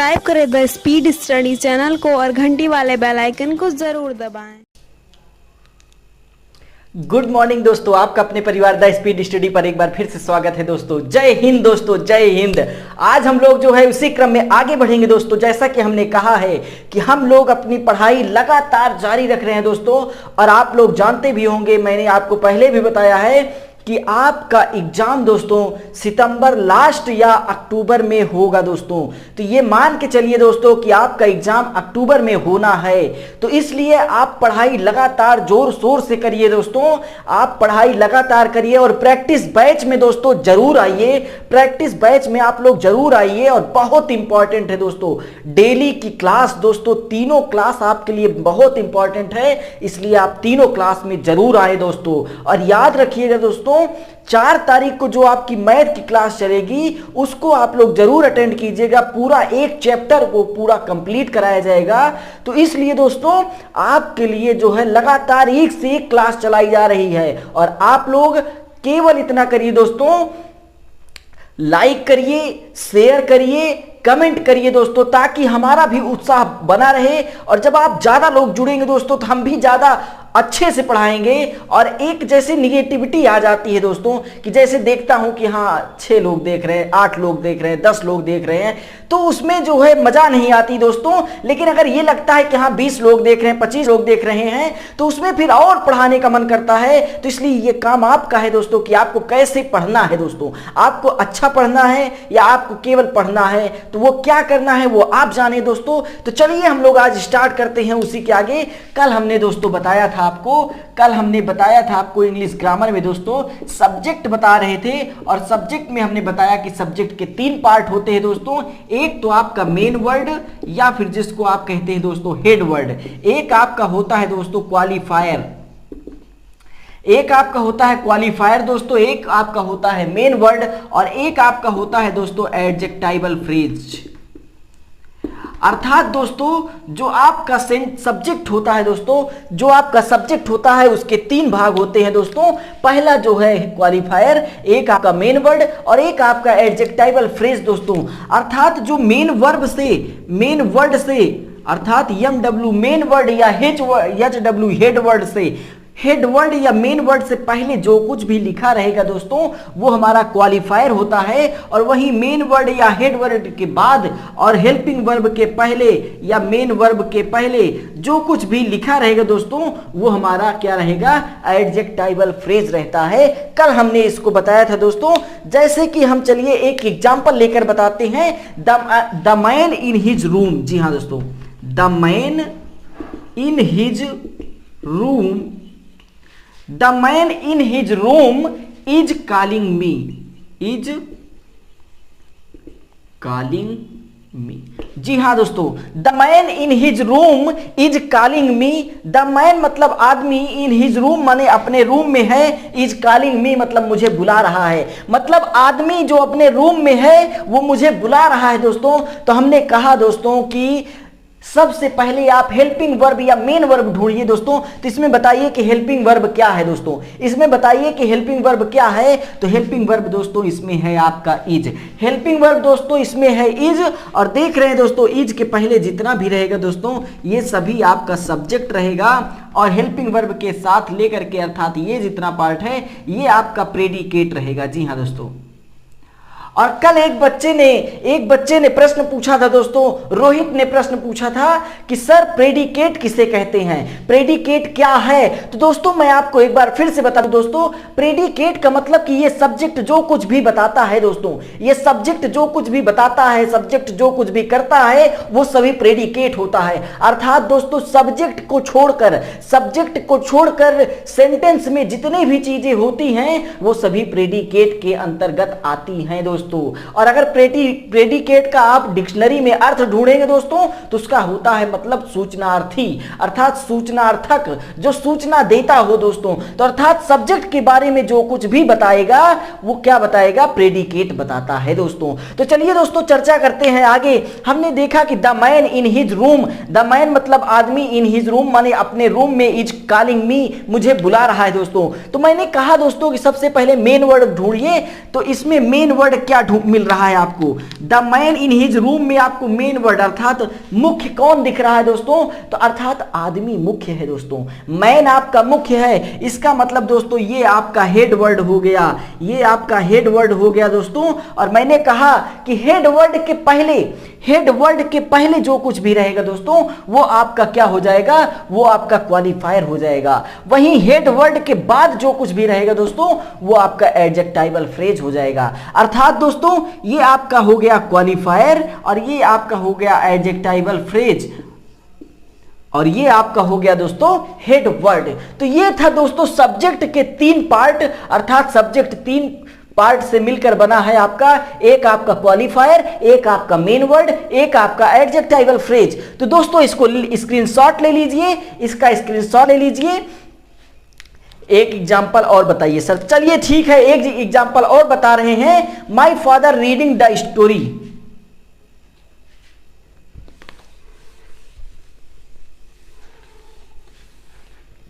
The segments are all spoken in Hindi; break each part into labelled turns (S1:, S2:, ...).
S1: सब्सक्राइब करें द स्पीड स्टडी चैनल को और घंटी वाले बेल आइकन को जरूर दबाएं।
S2: गुड मॉर्निंग दोस्तों, आपका अपने परिवार द स्पीड स्टडी पर एक बार फिर से स्वागत है दोस्तों। जय हिंद दोस्तों, जय हिंद। आज हम लोग जो है उसी क्रम में आगे बढ़ेंगे दोस्तों। जैसा कि हमने कहा है कि हम लोग अपनी पढ़ाई लगातार जारी रख रहे हैं दोस्तों, और आप लोग जानते भी होंगे, मैंने आपको पहले भी बताया है कि आपका एग्जाम दोस्तों सितंबर लास्ट या अक्टूबर में होगा दोस्तों। तो ये मान के चलिए दोस्तों कि आपका एग्जाम अक्टूबर में होना है, तो इसलिए आप पढ़ाई लगातार जोर शोर से करिए दोस्तों। आप पढ़ाई लगातार करिए और प्रैक्टिस बैच में दोस्तों जरूर आइए। प्रैक्टिस बैच में आप लोग जरूर आइए, और बहुत इंपॉर्टेंट है दोस्तों डेली की क्लास दोस्तों। तीनों क्लास आपके लिए बहुत इंपॉर्टेंट है, इसलिए आप तीनों क्लास में जरूर आए दोस्तों। और याद रखिएगा दोस्तों, 4 तारीख को जो आपकी मैथ की क्लास चलेगी उसको आप लोग जरूर अटेंड कीजिएगा। पूरा एक चैप्टर को पूरा कंप्लीट कराया जाएगा। तो इसलिए दोस्तों आपके लिए जो है लगातार एक से एक क्लास चलाई जा रही है, और आप लोग केवल इतना करिए दोस्तों, लाइक करिए, शेयर करिए, कमेंट करिए दोस्तों, ताकि हमारा भी उत्साह बना रहे। और जब आप ज्यादा लोग जुड़ेंगे दोस्तों तो हम भी ज्यादा अच्छे से पढ़ाएंगे। और एक जैसे निगेटिविटी आ जाती है दोस्तों कि जैसे देखता हूं कि हाँ 6 लोग देख रहे हैं, 8 लोग देख रहे हैं, 10 लोग देख रहे हैं, तो उसमें जो है मजा नहीं आती दोस्तों। लेकिन अगर ये लगता है कि हाँ 20 लोग देख रहे हैं, 25 लोग देख रहे हैं, तो उसमें फिर और पढ़ाने का मन करता है। तो इसलिए ये काम आपका है दोस्तों कि आपको कैसे पढ़ना है दोस्तों। आपको अच्छा पढ़ना है या आपको केवल पढ़ना है, तो वो क्या करना है वो आप जाने दोस्तों। तो चलिए हम लोग आज स्टार्ट करते हैं उसी के आगे। कल हमने दोस्तों बताया था आपको इंग्लिश ग्रामर में दोस्तों सब्जेक्ट बता रहे थे, और सब्जेक्ट में हमने बताया कि सब्जेक्ट के 3 पार्ट होते हैं दोस्तों। एक तो आपका मेन वर्ड, या फिर जिसको आप कहते हैं दोस्तों हेड वर्ड। एक आपका होता है दोस्तों क्वालिफायर, एक आपका होता है क्वालिफायर दोस्तों, एक आपका होता है मेन वर्ड, और एक आपका होता है दोस्तों एडजेक्टिवल फ्रेज। अर्थात दोस्तों जो आपका सब्जेक्ट होता है दोस्तों, जो आपका सब्जेक्ट होता है उसके 3 भाग होते हैं दोस्तों। पहला जो है क्वालिफायर, एक आपका मेन वर्ड, और एक आपका एडजेक्टिवल फ्रेज दोस्तों। अर्थात जो मेन वर्ड से अर्थात MW मेन वर्ड या HW हेड वर्ड से, हेड वर्ड या मेन वर्ड से पहले जो कुछ भी लिखा रहेगा दोस्तों वो हमारा क्वालिफायर होता है। और वही मेन वर्ड या हेड वर्ड के बाद और हेल्पिंग वर्ब के पहले या मेन वर्ब के पहले जो कुछ भी लिखा रहेगा दोस्तों वो हमारा क्या रहेगा, एडजेक्टिवल फ्रेज रहता है। कल हमने इसको बताया था दोस्तों। जैसे कि हम चलिए एक एग्जांपल लेकर बताते हैं। The man in his room. जी हाँ दोस्तों, the man in his room, The man in his room is calling me. Is calling me. जी हाँ दोस्तों, The man in his room is calling me. The man मतलब आदमी, in his room माने अपने रूम में है, is calling me मतलब मुझे बुला रहा है। मतलब आदमी जो अपने रूम में है वो मुझे बुला रहा है दोस्तों। तो हमने कहा दोस्तों कि सबसे पहले आप हेल्पिंग वर्ब या मेन वर्ब ढूंढिए दोस्तों। तो इसमें बताइए कि हेल्पिंग वर्ब क्या है दोस्तों। इसमें बताइए कि हेल्पिंग वर्ब क्या है। तो हेल्पिंग वर्ब दोस्तों इसमें है आपका इज। हेल्पिंग वर्ब दोस्तों इसमें है इज, और देख रहे हैं दोस्तों इज के पहले जितना भी रहेगा दोस्तों ये सभी आपका सब्जेक्ट रहेगा, और हेल्पिंग वर्ब के साथ लेकर के अर्थात ये जितना पार्ट है ये आपका प्रेडिकेट रहेगा। जी हाँ दोस्तों। और कल एक बच्चे ने प्रश्न पूछा था दोस्तों, रोहित ने प्रश्न पूछा था कि सर प्रेडिकेट किसे कहते हैं, प्रेडिकेट क्या है। तो दोस्तों मैं आपको एक बार फिर से बता दूं दोस्तों, प्रेडिकेट का मतलब कि ये सब्जेक्ट जो कुछ भी बताता है दोस्तों, ये सब्जेक्ट जो कुछ भी बताता है, सब्जेक्ट जो कुछ भी करता है वो सभी प्रेडिकेट होता है। अर्थात दोस्तों सब्जेक्ट को छोड़कर सेंटेंस में जितनी भी चीजें होती हैं वो सभी प्रेडिकेट के अंतर्गत आती हैं दोस्तों। और अगर प्रेडिकेट का आप डिक्शनरी में अर्थ ढूंढेंगे दोस्तों तो उसका होता है मतलब सूचनार्थी, अर्थात सूचनार्थक, जो सूचना देता हो दोस्तों। तो अर्थात सब्जेक्ट के बारे में जो कुछ भी बताएगा वो क्या बताएगा, प्रेडिकेट बताता है दोस्तों। तो चलिए दोस्तों चर्चा करते हैं आगे। हमने देखा कि the man in his room, the man मतलब आदमी, इन हिज रूम माने अपने रूम में, इज कॉलिंग मी मुझे बुला रहा है दोस्तों। तो मैंने कहा दोस्तों कि सबसे पहले मेन वर्ड ढूंढिए। तो इसमें मेन वर्ड क्या मिल रहा है आपको? The man in his room में आपको मेन वर्ड अर्थात मुख्य कौन दिख रहा है दोस्तों? तो अर्थात आदमी मुख्य है दोस्तों। मैन आपका मुख्य है, इसका मतलब दोस्तों ये आपका हेड वर्ड हो गया, ये आपका हेड वर्ड हो गया दोस्तों। और मैंने कहा कि हेड वर्ड के पहले जो कुछ भी रहेगा दोस्तों वो आपका क्या हो जाएगा? वो आपका क्वालिफायर हो जाएगा। वहीं हेड वर्ड के बाद जो कुछ भी रहेगा दोस्तों वो आपका एडजेक्टिवल फ्रेज हो जाएगा। अर्थात दोस्तों ये आपका हो गया क्वालिफायर और ये आपका हो गया एडजेक्टिवल फ्रेज और ये आपका हो गया दोस्तों हेड वर्ड। तो ये था दोस्तों सब्जेक्ट के 3 पार्ट, अर्थात सब्जेक्ट 3 पार्ट से मिलकर बना है आपका, एक आपका क्वालिफायर, एक आपका मेन वर्ड, एक आपका एडजेक्टिवल फ्रेज। तो दोस्तों इसको स्क्रीनशॉट ले लीजिए, इसका स्क्रीनशॉट ले लीजिए। एक एग्जांपल और बताइए सर। चलिए ठीक है, एक एग्जांपल और बता रहे हैं। My father reading the story.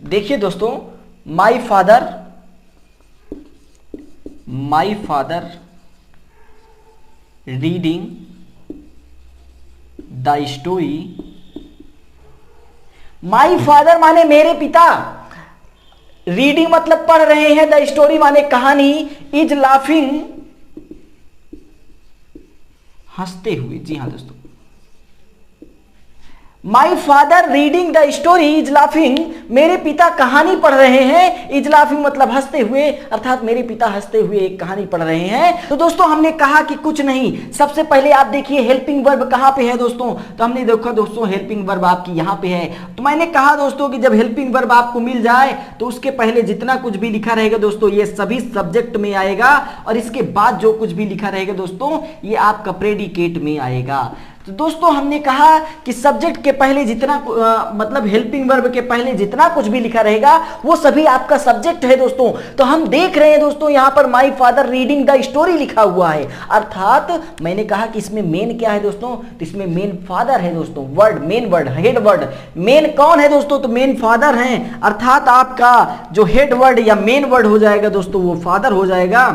S2: देखिए दोस्तों, my father reading the story. My father माने मेरे पिता, रीडिंग मतलब पढ़ रहे हैं, द स्टोरी माने कहानी, इज लाफिंग हंसते हुए। जी हां दोस्तों, my father reading the story is laughing, मेरे पिता कहानी पढ़ रहे हैं, इज लाफिंग मतलब हंसते हुए, अर्थात मेरे पिता हंसते हुए एक कहानी पढ़ रहे हैं। तो दोस्तों हमने कहा कि कुछ नहीं, सबसे पहले आप देखिए हेल्पिंग वर्ब कहां पे है दोस्तों। तो हमने देखा दोस्तों हेल्पिंग वर्ब आपकी यहां पे है। तो मैंने कहा दोस्तों कि जब हेल्पिंग वर्ब आपको मिल जाए तो उसके पहले जितना कुछ भी लिखा रहेगा दोस्तों ये सभी सब्जेक्ट में आएगा और इसके बाद जो कुछ भी लिखा रहेगा दोस्तों ये आपका प्रेडिकेट में आएगा। तो दोस्तों हमने कहा कि सब्जेक्ट के पहले जितना मतलब हेल्पिंग वर्ब के पहले जितना कुछ भी लिखा रहेगा वो सभी आपका सब्जेक्ट है दोस्तों। तो हम देख रहे हैं दोस्तों यहां पर my father reading the story लिखा हुआ है, अर्थात मैंने कहा कि इसमें मेन क्या है दोस्तों? तो इसमें मेन फादर है दोस्तों। Word main word head word, main कौन है दोस्तों? तो मेन फादर हैं, अर्थात आपका जो हेड वर्ड या मेन वर्ड हो जाएगा दोस्तों वो फादर हो जाएगा,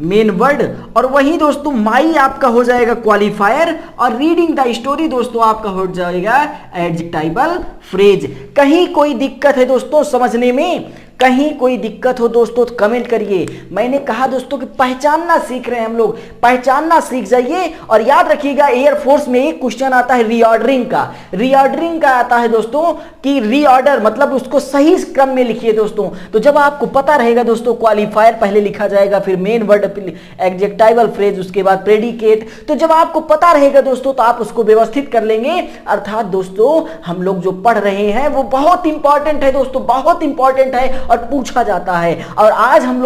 S2: मेन वर्ड। और वही दोस्तों माई आपका हो जाएगा क्वालिफायर और रीडिंग द स्टोरी दोस्तों आपका हो जाएगा एडजेक्टिवल फ्रेज। कहीं कोई दिक्कत है दोस्तों समझने में? कहीं कोई दिक्कत हो दोस्तों तो कमेंट करिए। मैंने कहा दोस्तों कि पहचानना सीख रहे हैं हम लोग, पहचानना सीख जाइए। और याद रखिएगा एयरफोर्स में एक क्वेश्चन आता है रीऑर्डरिंग का आता है दोस्तों कि रीऑर्डर मतलब उसको सही क्रम में लिखिए दोस्तों। तो जब आपको पता रहेगा दोस्तों क्वालिफायर पहले लिखा जाएगा, फिर मेन वर्ड, एडजेक्टिवल फ्रेज, उसके बाद प्रेडिकेट। तो जब आपको पता रहेगा दोस्तों तो आप उसको व्यवस्थित कर लेंगे। अर्थात दोस्तों हम लोग जो पढ़ रहे हैं वो बहुत इंपॉर्टेंट है दोस्तों, बहुत इंपॉर्टेंट है और पूछा जाता है। और आज हम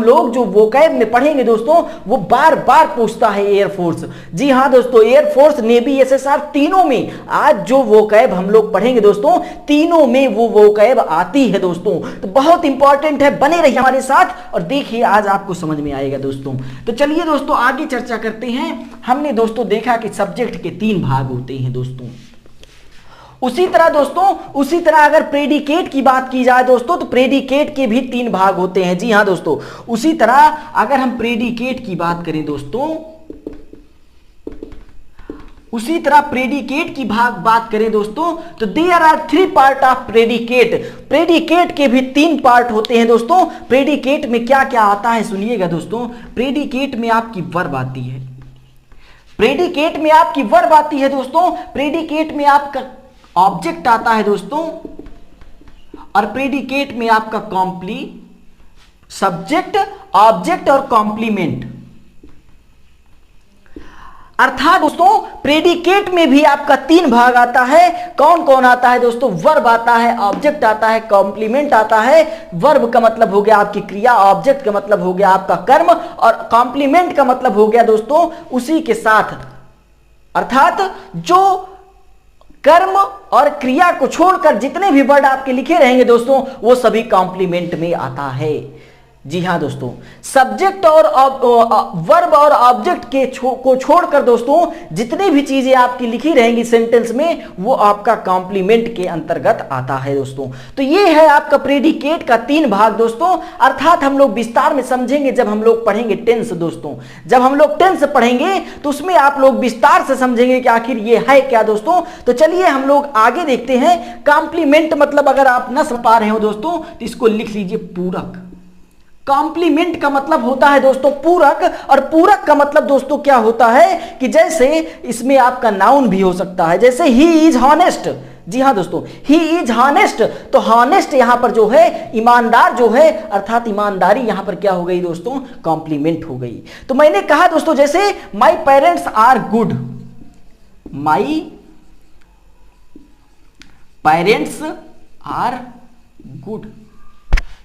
S2: लोग जो वोकैब में पढ़ेंगे दोस्तों वो बार बार पूछता है एयरफोर्स। जी हां दोस्तों, एयरफोर्स, नेवी, एसएसआर तीनों में आज जो वोकैब हम लोग पढ़ेंगे दोस्तों तीनों में वो वोकैब आती है दोस्तों। तो बहुत इंपॉर्टेंट है, बने रहिए हमारे साथ और देखिए आज आपको समझ में आएगा दोस्तों। तो चलिए दोस्तों आगे चर्चा करते हैं। हमने दोस्तों देखा कि सब्जेक्ट के 3 भाग होते हैं दोस्तों। उसी तरह अगर प्रेडिकेट की बात की जाए दोस्तों तो प्रेडिकेट के भी 3 भाग होते हैं। जी हां दोस्तों, उसी तरह अगर हम प्रेडिकेट की बात करें दोस्तों, उसी तरह प्रेडिकेट की बात करें दोस्तों तो there are 3 part of predicate. Predicate के भी 3 पार्ट होते हैं दोस्तों। प्रेडिकेट में क्या क्या आता है सुनिएगा दोस्तों। प्रेडिकेट में आपकी वर्ब आती है, प्रेडिकेट में आपकी वर्ब आती है दोस्तों। प्रेडिकेट में आपका ऑब्जेक्ट आता है दोस्तों और प्रेडिकेट में आपका सब्जेक्ट, ऑब्जेक्ट और कॉम्प्लीमेंट। अर्थात दोस्तों प्रेडिकेट में भी आपका 3 भाग आता है। कौन कौन आता है दोस्तों? वर्ब आता है, ऑब्जेक्ट आता है, कॉम्प्लीमेंट आता है। वर्ब का मतलब हो गया आपकी क्रिया, ऑब्जेक्ट का मतलब हो गया आपका कर्म और कॉम्प्लीमेंट का मतलब हो गया दोस्तों उसी के साथ, अर्थात जो कर्म और क्रिया को छोड़कर जितने भी वर्ड आपके लिखे रहेंगे दोस्तों वो सभी कॉम्प्लीमेंट में आता है। जी हाँ दोस्तों, सब्जेक्ट और वर्ब और ऑब्जेक्ट के को छोड़कर दोस्तों जितनी भी चीजें आपकी लिखी रहेंगी सेंटेंस में वो आपका कॉम्प्लीमेंट के अंतर्गत आता है दोस्तों। तो ये है आपका प्रेडिकेट का 3 भाग दोस्तों, अर्थात हम लोग विस्तार में समझेंगे जब हम लोग पढ़ेंगे टेंस दोस्तों। जब हम लोग टेंस पढ़ेंगे तो उसमें आप लोग विस्तार से समझेंगे कि आखिर ये है क्या दोस्तों। तो चलिए हम लोग आगे देखते हैं। कॉम्प्लीमेंट मतलब अगर आप न समझ पा रहे हो दोस्तों तो इसको लिख लीजिए पूरक। कॉम्प्लीमेंट का मतलब होता है दोस्तों पूरक, और पूरक का मतलब दोस्तों क्या होता है कि जैसे इसमें आपका नाउन भी हो सकता है, जैसे ही इज हॉनेस्ट। जी हाँ दोस्तों, ही इज हॉनेस्ट, तो हॉनेस्ट यहां पर जो है ईमानदार जो है, अर्थात ईमानदारी यहां पर क्या हो गई दोस्तों, कॉम्प्लीमेंट हो गई। तो मैंने कहा दोस्तों जैसे my parents are good, my parents are good.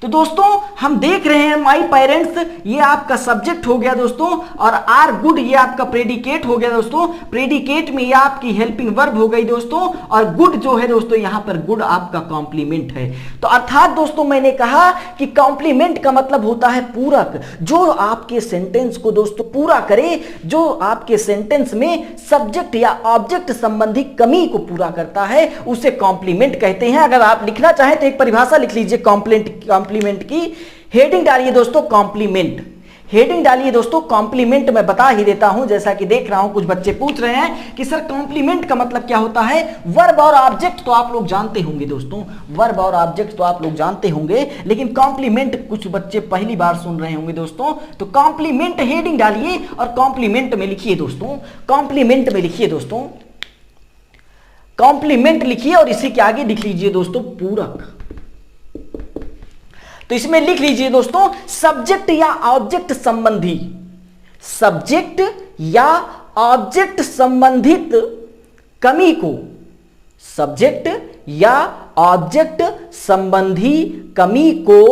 S2: तो दोस्तों हम देख रहे हैं माई पेरेंट्स ये आपका सब्जेक्ट हो गया दोस्तों, और आर गुड ये आपका प्रेडिकेट हो गया दोस्तों। प्रेडिकेट में ये आपकी हेल्पिंग वर्ब हो गई दोस्तों, और गुड जो है दोस्तों यहां पर गुड आपका कॉम्प्लीमेंट है। तो अर्थात दोस्तों मैंने कहा कि कॉम्प्लीमेंट का मतलब होता है पूरक, जो आपके सेंटेंस को दोस्तों पूरा करे, जो आपके सेंटेंस में सब्जेक्ट या ऑब्जेक्ट संबंधी कमी को पूरा करता है उसे कॉम्प्लीमेंट कहते हैं। अगर आप लिखना चाहें तो एक परिभाषा लिख लीजिए कॉम्प्लीमेंट की। हेडिंग डालिए दोस्तों कॉम्प्लीमेंट, हेडिंग डालिए दोस्तों कॉम्प्लीमेंट। मैं बता ही देता हूं, जैसा कि देख रहा हूं कुछ बच्चे पूछ रहे हैं कि सर कॉम्प्लीमेंट का मतलब क्या होता है। वर्ब और ऑब्जेक्ट तो आप लोग जानते होंगे दोस्तों, वर्ब और ऑब्जेक्ट तो आप लोग जानते होंगे, लेकिन कॉम्प्लीमेंट कुछ बच्चे पहली बार सुन रहे होंगे दोस्तों। तो कॉम्प्लीमेंट हेडिंग डालिए और कॉम्प्लीमेंट में लिखिए दोस्तों, कॉम्प्लीमेंट में लिखिए दोस्तों, कॉम्प्लीमेंट लिखिए और इसी के आगे लिख लीजिए दोस्तों पूरक। तो इसमें लिख लीजिए दोस्तों सब्जेक्ट या ऑब्जेक्ट संबंधी, सब्जेक्ट या ऑब्जेक्ट संबंधित कमी को, सब्जेक्ट या ऑब्जेक्ट संबंधी कमी को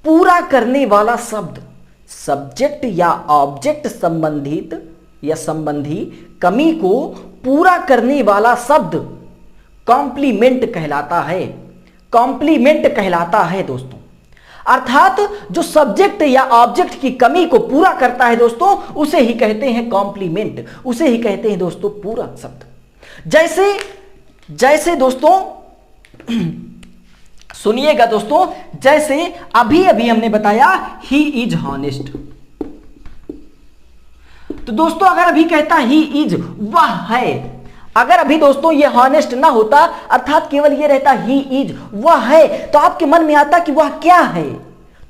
S2: पूरा करने वाला शब्द, सब्जेक्ट या ऑब्जेक्ट संबंधित या संबंधी कमी को पूरा करने वाला शब्द कॉम्प्लीमेंट कहलाता है, कॉम्प्लीमेंट कहलाता है दोस्तों। अर्थात जो सब्जेक्ट या ऑब्जेक्ट की कमी को पूरा करता है दोस्तों उसे ही कहते हैं कॉम्प्लीमेंट, उसे ही कहते हैं दोस्तों पूरक शब्द। जैसे जैसे दोस्तों सुनिएगा दोस्तों, जैसे अभी अभी हमने बताया ही इज हॉनेस्ट, तो दोस्तों अगर अभी कहता ही इज वह है, अगर अभी दोस्तों ये हॉनेस्ट ना होता अर्थात केवल ये रहता ही इज वह है, तो आपके मन में आता कि वह क्या है।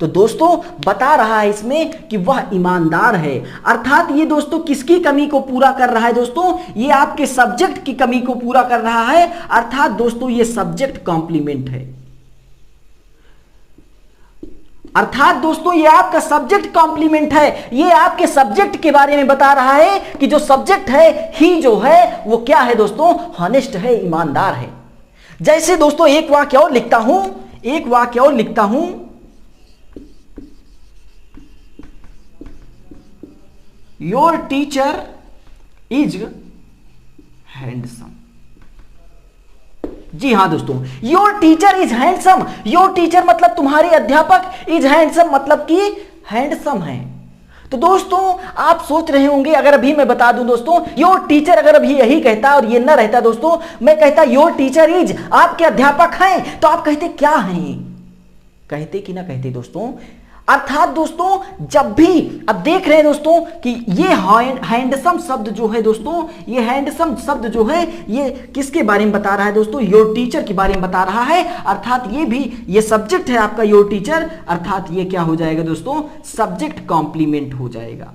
S2: तो दोस्तों बता रहा है इसमें कि वह ईमानदार है, अर्थात ये दोस्तों किसकी कमी को पूरा कर रहा है दोस्तों, ये आपके सब्जेक्ट की कमी को पूरा कर रहा है, अर्थात दोस्तों ये सब्जेक्ट कॉम्प्लीमेंट है। अर्थात दोस्तों ये आपका सब्जेक्ट कॉम्प्लीमेंट है, ये आपके सब्जेक्ट के बारे में बता रहा है कि जो सब्जेक्ट है ही जो है वो क्या है दोस्तों, हॉनेस्ट है, ईमानदार है। जैसे दोस्तों एक वाक्य और लिखता हूं, एक वाक्य और लिखता हूं, योर टीचर इज हैंडसम। जी हां दोस्तों, your teacher is handsome, your teacher मतलब तुम्हारे अध्यापक, इज हैंडसम मतलब कि हैंडसम है। तो दोस्तों आप सोच रहे होंगे, अगर अभी मैं बता दूं दोस्तों, योर टीचर अगर अभी यही कहता और ये ना रहता दोस्तों, मैं कहता योर टीचर इज, आपके अध्यापक हैं, तो आप कहते क्या हैं, कहते कि ना कहते दोस्तों। अर्थात दोस्तों जब भी अब देख रहे हैं दोस्तों कि ये हैंडसम शब्द जो है दोस्तों, ये हैंडसम शब्द जो है ये किसके बारे में बता रहा है दोस्तों, योर टीचर के बारे में बता रहा है। अर्थात ये भी ये सब्जेक्ट है आपका योर टीचर, अर्थात ये क्या हो जाएगा दोस्तों, सब्जेक्ट कॉम्प्लीमेंट हो जाएगा।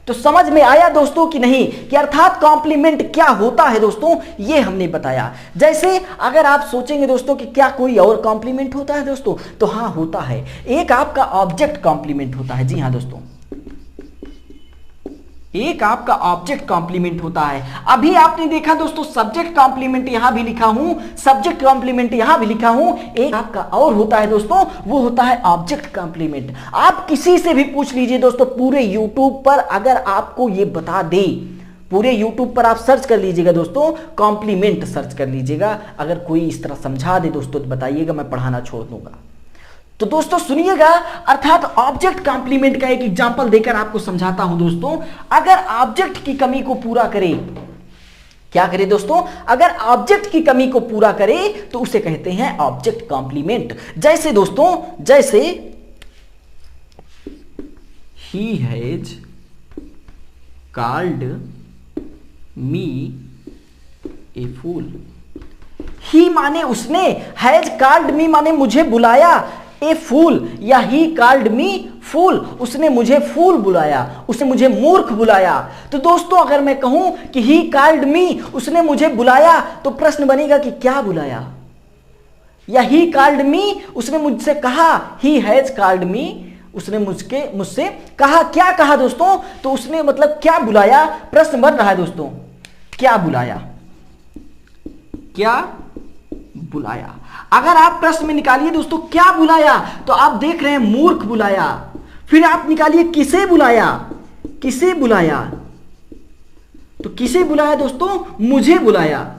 S2: तो समझ में आया दोस्तों कि नहीं, कि अर्थात कॉम्प्लीमेंट क्या होता है दोस्तों, ये हमने बताया। जैसे अगर आप सोचेंगे दोस्तों कि क्या कोई और कॉम्प्लीमेंट होता है दोस्तों, तो हाँ होता है, एक आपका ऑब्जेक्ट कॉम्प्लीमेंट होता है। जी हाँ दोस्तों, एक आपका ऑब्जेक्ट कॉम्प्लीमेंट होता है। अभी आपने देखा दोस्तों सब्जेक्ट कॉम्प्लीमेंट यहां भी लिखा हूं, सब्जेक्ट कॉम्प्लीमेंट यहां भी लिखा हूं, एक आपका और होता है दोस्तों, वो होता है ऑब्जेक्ट कॉम्प्लीमेंट। आप किसी से भी पूछ लीजिए दोस्तों, पूरे यूट्यूब पर अगर आपको ये बता दे, पूरे यूट्यूब पर आप सर्च कर लीजिएगा दोस्तों, कॉम्प्लीमेंट सर्च कर लीजिएगा, अगर कोई इस तरह समझा दे दोस्तों तो बताइएगा, मैं पढ़ाना छोड़ दूंगा। तो दोस्तों सुनिएगा, अर्थात ऑब्जेक्ट कॉम्प्लीमेंट का एक एग्जांपल देकर आपको समझाता हूं दोस्तों। अगर ऑब्जेक्ट की कमी को पूरा करे, क्या करे दोस्तों, अगर ऑब्जेक्ट की कमी को पूरा करे तो उसे कहते हैं ऑब्जेक्ट कॉम्प्लीमेंट। जैसे दोस्तों, जैसे he has called me a fool। ही माने उसने, हैज कॉल्ड मी माने मुझे बुलाया, ए फूल या ही कॉल्ड मी फूल, उसने मुझे फूल बुलाया, उसने मुझे मूर्ख बुलाया। तो दोस्तों अगर मैं कहूं कि ही कॉल्ड मी, उसने मुझे बुलाया, तो प्रश्न बनेगा कि क्या बुलाया, या ही कॉल्ड मी, उसने मुझसे कहा, ही हैज कॉल्ड मी, उसने मुझसे कहा, क्या कहा दोस्तों, तो उसने मतलब क्या बुलाया, प्रश्न बन रहा है दोस्तों, क्या बुलाया, क्या बुलाया। अगर आप प्रश्न में निकालिए दोस्तों क्या बुलाया, तो आप देख रहे हैं मूर्ख बुलाया। फिर आप निकालिए किसे बुलाया, किसे बुलाया, तो किसे बुलाया दोस्तों, मुझे बुलाया।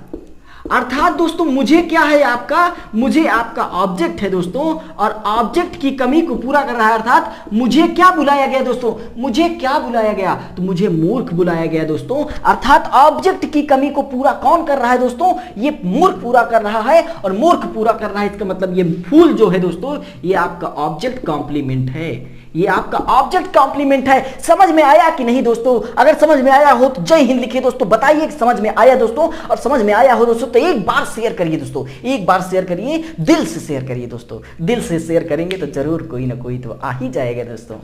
S2: अर्थात दोस्तों मुझे क्या है आपका, मुझे आपका ऑब्जेक्ट है दोस्तों, और ऑब्जेक्ट की कमी को पूरा कर रहा है। अर्थात मुझे क्या बुलाया गया दोस्तों, मुझे क्या बुलाया गया, तो मुझे मूर्ख बुलाया गया दोस्तों। अर्थात ऑब्जेक्ट की कमी को पूरा कौन कर रहा है दोस्तों, ये मूर्ख पूरा कर रहा है, और मूर्ख पूरा कर रहा है इसका मतलब ये फूल जो है दोस्तों, ये आपका ऑब्जेक्ट कॉम्प्लीमेंट है, ये आपका ऑब्जेक्ट कॉम्प्लीमेंट है। समझ में आया कि नहीं दोस्तों? अगर समझ में आया हो तो जय हिंद लिखिए दोस्तों, बताइए कि समझ में आया दोस्तों। और समझ में आया हो दोस्तों तो एक बार शेयर करिए दोस्तों, एक बार शेयर करिए, दिल से शेयर करिए दोस्तों। दिल से शेयर करेंगे तो जरूर कोई ना कोई तो आ ही जाएगा दोस्तों।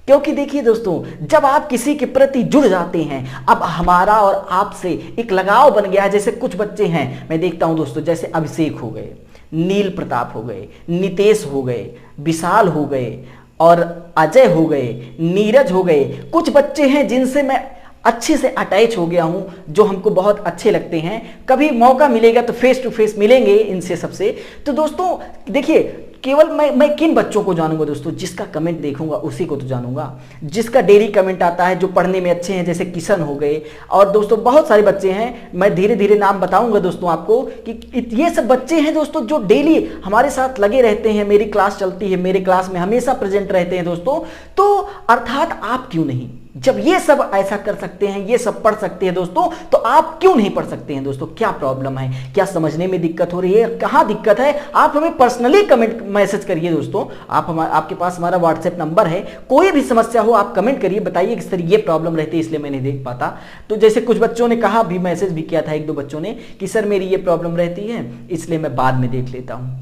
S2: क्योंकि देखिए दोस्तों, जब आप किसी के प्रति जुड़ जाते हैं, अब हमारा और आपसे एक लगाव बन गया है। जैसे कुछ बच्चे हैं, मैं देखता हूं दोस्तों, जैसे अभिषेक हो गए, नील प्रताप हो गए, नितेश हो गए, विशाल हो गए, और अजय हो गए, नीरज हो गए। कुछ बच्चे हैं जिनसे मैं अच्छे से अटैच हो गया हूं, जो हमको बहुत अच्छे लगते हैं। कभी मौका मिलेगा तो फेस टू फेस मिलेंगे इनसे सबसे। तो दोस्तों देखिए, केवल मैं किन बच्चों को जानूंगा दोस्तों, जिसका कमेंट देखूंगा उसी को तो जानूंगा, जिसका डेली कमेंट आता है, जो पढ़ने में अच्छे हैं, जैसे किशन हो गए, और दोस्तों बहुत सारे बच्चे हैं, मैं धीरे धीरे नाम बताऊंगा दोस्तों आपको, कि ये सब बच्चे हैं दोस्तों जो डेली हमारे साथ लगे रहते हैं। मेरी क्लास चलती है, मेरे क्लास में हमेशा प्रेजेंट रहते हैं दोस्तों। तो अर्थात आप क्यों नहीं, जब ये सब ऐसा कर सकते हैं, ये सब पढ़ सकते हैं दोस्तों, तो आप क्यों नहीं पढ़ सकते हैं दोस्तों? क्या प्रॉब्लम है, क्या समझने में दिक्कत हो रही है, कहां दिक्कत है? आप हमें पर्सनली कमेंट मैसेज करिए दोस्तों। आपके पास हमारा व्हाट्सएप नंबर है, कोई भी समस्या हो आप कमेंट करिए, बताइए कि सर ये प्रॉब्लम रहती है इसलिए मैं नहीं देख पाता। तो जैसे कुछ बच्चों ने कहा भी, मैसेज भी किया था एक दो बच्चों ने, कि सर मेरी ये प्रॉब्लम रहती है इसलिए मैं बाद में देख लेता हूं।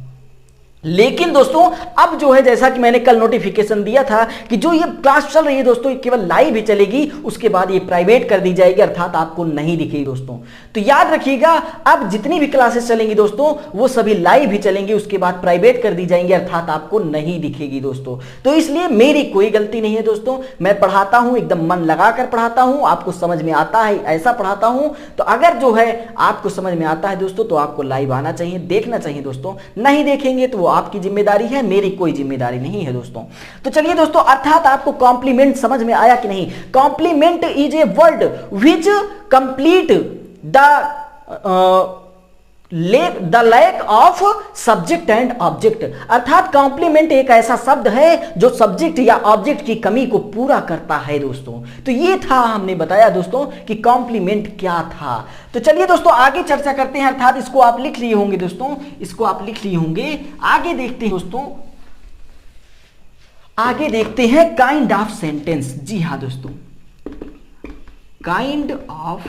S2: लेकिन दोस्तों अब जो है, जैसा कि मैंने कल नोटिफिकेशन दिया था कि जो ये क्लास चल रही है दोस्तों, ये केवल लाइव ही चलेगी, उसके बाद ये प्राइवेट कर दी जाएगी, अर्थात आपको नहीं दिखेगी दोस्तों। तो याद रखिएगा, अब जितनी भी क्लासेस चलेंगी दोस्तों वो सभी लाइव ही चलेंगी, उसके बाद प्राइवेट कर दी जाएंगी, अर्थात आपको नहीं दिखेगी दोस्तों। तो इसलिए मेरी कोई गलती नहीं है दोस्तों, मैं पढ़ाता हूं, एकदम मन लगाकर पढ़ाता हूं, आपको समझ में आता है ऐसा पढ़ाता हूं। तो अगर जो है आपको समझ में आता है दोस्तों, तो आपको लाइव आना चाहिए, देखना चाहिए दोस्तों। नहीं देखेंगे तो आपकी जिम्मेदारी है, मेरी कोई जिम्मेदारी नहीं है दोस्तों। तो चलिए दोस्तों, अर्थात आपको कॉम्प्लीमेंट समझ में आया कि नहीं? Complement is a word which complete the lack of subject and object. अर्थात कॉम्प्लीमेंट एक ऐसा शब्द है जो सब्जेक्ट या ऑब्जेक्ट की कमी को पूरा करता है दोस्तों। तो ये था, हमने बताया दोस्तों कि कॉम्प्लीमेंट क्या था। तो चलिए दोस्तों आगे चर्चा करते हैं। अर्थात इसको आप लिख लिए होंगे दोस्तों, इसको आप लिख लिए होंगे। आगे देखते हैं दोस्तों, आगे देखते हैं काइंड ऑफ सेंटेंस। जी हाँ दोस्तों, काइंड ऑफ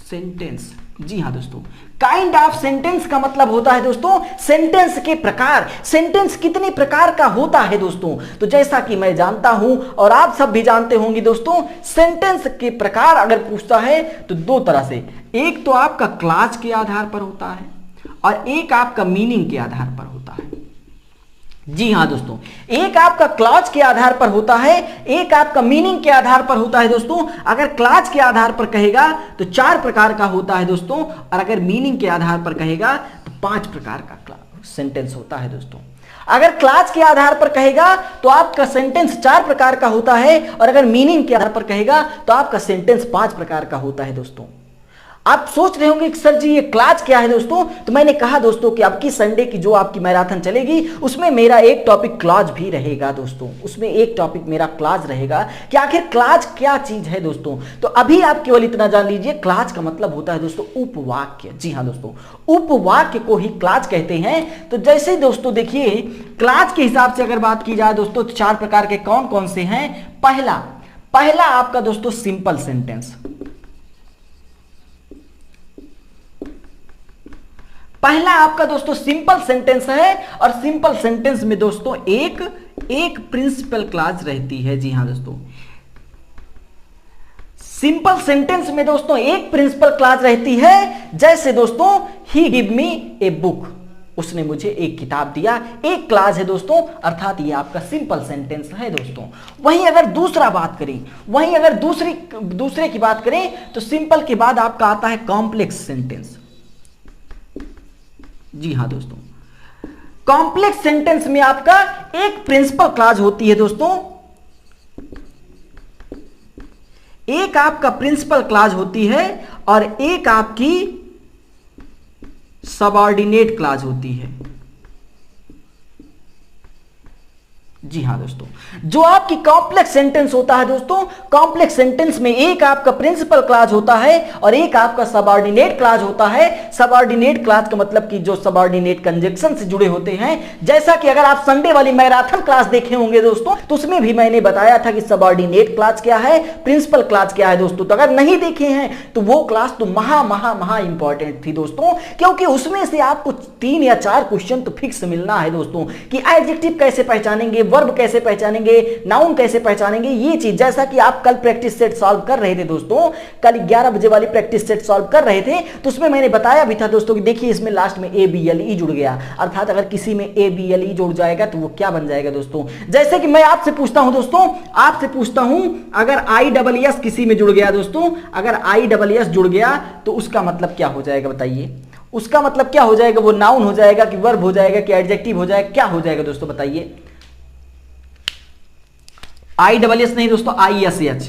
S2: सेंटेंस। जी हाँ दोस्तों, काइंड ऑफ सेंटेंस का मतलब होता है दोस्तों सेंटेंस के प्रकार। सेंटेंस कितने प्रकार का होता है दोस्तों? तो जैसा कि मैं जानता हूं और आप सब भी जानते होंगे दोस्तों, सेंटेंस के प्रकार अगर पूछता है तो दो तरह से, एक तो आपका क्लॉज के आधार पर होता है और एक आपका मीनिंग के आधार पर होता है। जी हाँ दोस्तों, एक आपका क्लॉज के आधार पर होता है, एक आपका मीनिंग के आधार पर होता है दोस्तों। अगर क्लॉज के आधार पर कहेगा तो 4 प्रकार का होता है दोस्तों, और अगर मीनिंग के आधार पर कहेगा तो 5 प्रकार का सेंटेंस होता है दोस्तों। अगर क्लॉज के आधार पर कहेगा तो आपका सेंटेंस 4 प्रकार का होता है, और अगर मीनिंग के आधार पर कहेगा तो आपका सेंटेंस 5 प्रकार का होता है दोस्तों। आप सोच रहे होंगे कि सर जी ये क्लास क्या है दोस्तों, तो मैंने कहा दोस्तों कि आपकी संडे की जो आपकी मैराथन चलेगी उसमें मेरा एक टॉपिक क्लास भी रहेगा दोस्तों, उसमें एक टॉपिक मेरा क्लास रहेगा कि आखिर क्लास क्या चीज है दोस्तों। तो अभी आप केवल इतना जान लीजिए, क्लास का मतलब होता है दोस्तों उपवाक्य। जी हाँ दोस्तों, उपवाक्य को ही क्लास कहते हैं। तो जैसे दोस्तों देखिए, क्लास के हिसाब से अगर बात की जाए दोस्तों, तो 4 प्रकार के कौन कौन से हैं। पहला आपका दोस्तों सिंपल सेंटेंस। पहला आपका दोस्तों सिंपल सेंटेंस है, और सिंपल सेंटेंस में दोस्तों एक प्रिंसिपल क्लॉज रहती है। जी हां दोस्तों, सिंपल सेंटेंस में दोस्तों एक प्रिंसिपल क्लॉज रहती है। जैसे दोस्तों, ही गिव मी ए बुक, उसने मुझे एक किताब दिया, एक क्लॉज है दोस्तों, अर्थात ये आपका सिंपल सेंटेंस है दोस्तों। वहीं अगर दूसरे की बात करें तो सिंपल के बाद आपका आता है कॉम्प्लेक्स सेंटेंस। जी हां दोस्तों, कॉम्प्लेक्स सेंटेंस में आपका एक प्रिंसिपल क्लॉज होती है दोस्तों, एक आपका प्रिंसिपल क्लॉज होती है और एक आपकी सबऑर्डिनेट क्लॉज होती है। जी हां दोस्तों, जो आपकी कॉम्प्लेक्स सेंटेंस होता है दोस्तों, कॉम्प्लेक्स सेंटेंस में एक आपका प्रिंसिपल क्लॉज होता है और एक आपका सबऑर्डिनेट क्लॉज होता है। सबऑर्डिनेट क्लॉज का मतलब कि जो सबऑर्डिनेट कंजक्शन से जुड़े होते हैं। जैसा कि अगर आप संडे वाली मैराथन क्लास देखे होंगे दोस्तों, तो उसमें भी मैंने बताया था कि सबऑर्डिनेट क्लॉज क्या है, प्रिंसिपल क्लॉज क्या है दोस्तों। तो अगर नहीं देखे हैं तो वो क्लास तो महा इंपॉर्टेंट थी दोस्तों, क्योंकि उसमें से आपको 3 या 4 क्वेश्चन तो फिक्स मिलना है दोस्तों, कि एडजेक्टिव कैसे पहचानेंगे, वर्ब कैसे पहचानेंगे, नाउन कैसे पहचानेंगे, ये चीज। जैसा कि आप कल प्रैक्टिस सेट सॉल्व कर रहे थे दोस्तों, कल 11 बजे वाली प्रैक्टिस सेट सॉल्व कर रहे थे, तो उसमें मैंने बताया भी था दोस्तों कि देखिए इसमें लास्ट में ABLE जुड़ गया, अर्थात अगर किसी में ABLE जुड़ जाएगा तो वो क्या बन जाएगा दोस्तों। जैसे कि मैं आपसे पूछता हूं दोस्तों, अगर ISS किसी में जुड़ गया दोस्तों, अगर ISS जुड़ गया तो उसका मतलब क्या हो जाएगा बताइए। उसका मतलब क्या हो जाएगा, वो नाउन हो जाएगा कि वर्ब हो जाएगा कि एडजेक्टिव हो जाएगा, क्या हो जाएगा दोस्तों बताइए। ISS नहीं दोस्तों, ISH।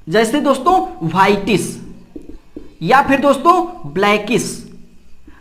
S2: जैसे दोस्तों व्हाइटिस या फिर दोस्तों ब्लैकिस,